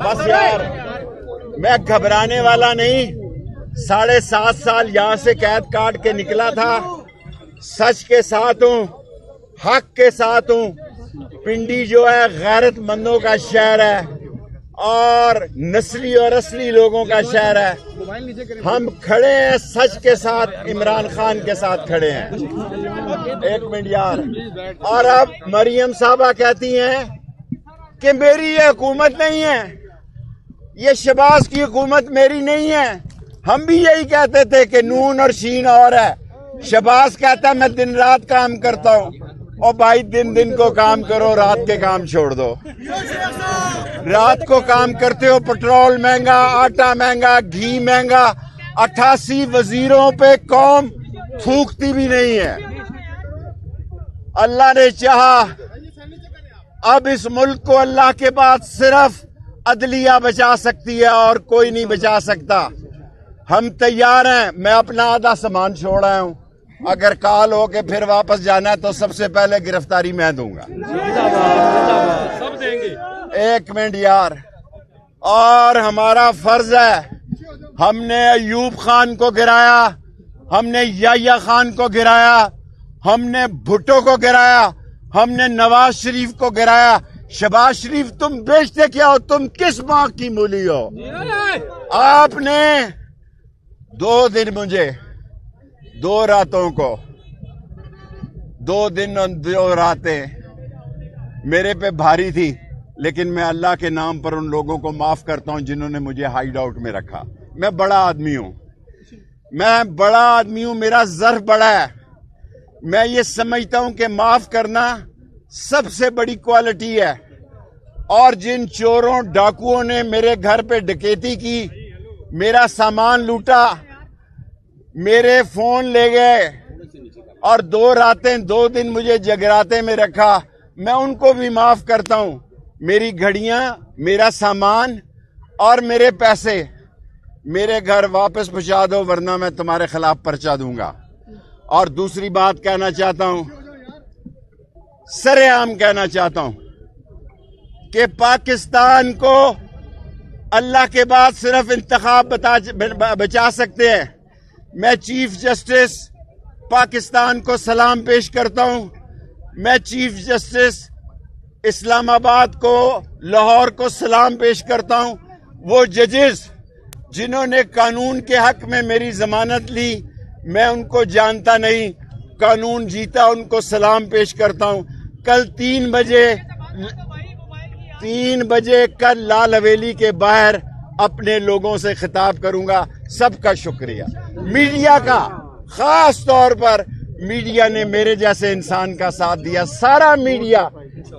بس یار میں گھبرانے والا نہیں. 7.5 سال یہاں سے قید کاٹ کے نکلا تھا. سچ کے ساتھ ہوں, حق کے ساتھ ہوں. پنڈی جو ہے غیرت مندوں کا شہر ہے اور نسلی اور اصلی لوگوں کا شہر ہے. ہم کھڑے ہیں سچ کے ساتھ, عمران خان کے ساتھ کھڑے ہیں. 1 منٹ یار. اور اب مریم صاحبہ کہتی ہیں کہ میری یہ حکومت نہیں ہے, یہ شہباز کی حکومت میری نہیں ہے. ہم بھی یہی کہتے تھے کہ نون اور شین اور ہے. شہباز کہتا ہے میں دن رات کام کرتا ہوں. اور بھائی دن کو کام کرو, رات کے کام چھوڑ دو. رات کو کام کرتے ہو, پٹرول مہنگا, آٹا مہنگا, گھی مہنگا. 88 وزیروں پہ قوم تھوکتی بھی نہیں ہے. اللہ نے چاہا اب اس ملک کو اللہ کے بعد صرف عدلیہ بچا سکتی ہے اور کوئی نہیں بچا سکتا. ہم تیار ہیں. میں اپنا آدھا سامان چھوڑ آیا ہوں. اگر کال ہو کے پھر واپس جانا ہے تو سب سے پہلے گرفتاری میں دوں گا. سب دیں گے. 1 منٹ یار. اور ہمارا فرض ہے, ہم نے ایوب خان کو گرایا, ہم نے یحییٰ خان کو گرایا, ہم نے بھٹو کو گرایا, ہم نے نواز شریف کو گرایا. شہباز شریف تم بیچتے کیا ہو؟ تم کس ماں کی مولی ہو؟ آپ نے 2 دن مجھے 2 راتوں کو 2 دن اور 2 راتیں میرے پہ بھاری تھی, لیکن میں اللہ کے نام پر ان لوگوں کو معاف کرتا ہوں جنہوں نے مجھے ہائیڈ آؤٹ میں رکھا. میں بڑا آدمی ہوں, میرا ظرف بڑا ہے. میں یہ سمجھتا ہوں کہ معاف کرنا سب سے بڑی کوالٹی ہے. اور جن چوروں ڈاکوؤں نے میرے گھر پہ ڈکیتی کی, میرا سامان لوٹا, میرے فون لے گئے اور 2 راتیں 2 دن مجھے جگراتے میں رکھا, میں ان کو بھی معاف کرتا ہوں. میری گھڑیاں, میرا سامان اور میرے پیسے میرے گھر واپس پہنچا دو, ورنہ میں تمہارے خلاف پرچہ دوں گا. اور دوسری بات کہنا چاہتا ہوں, سر عام کہنا چاہتا ہوں کہ پاکستان کو اللہ کے بعد صرف انتخاب بچا سکتے ہیں. میں چیف جسٹس پاکستان کو سلام پیش کرتا ہوں. میں چیف جسٹس اسلام آباد کو, لاہور کو سلام پیش کرتا ہوں. وہ ججز جنہوں نے قانون کے حق میں میری ضمانت لی, میں ان کو جانتا نہیں, قانون جیتا, ان کو سلام پیش کرتا ہوں. کل 3 بجے کل لال حویلی کے باہر اپنے لوگوں سے خطاب کروں گا. سب کا شکریہ. میڈیا کا, خاص طور پر میڈیا نے میرے جیسے انسان کا ساتھ دیا. سارا میڈیا,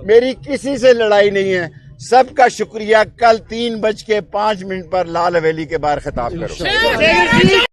میری کسی سے لڑائی نہیں ہے. سب کا شکریہ. کل 3:05 پر لال حویلی کے باہر خطاب کروں.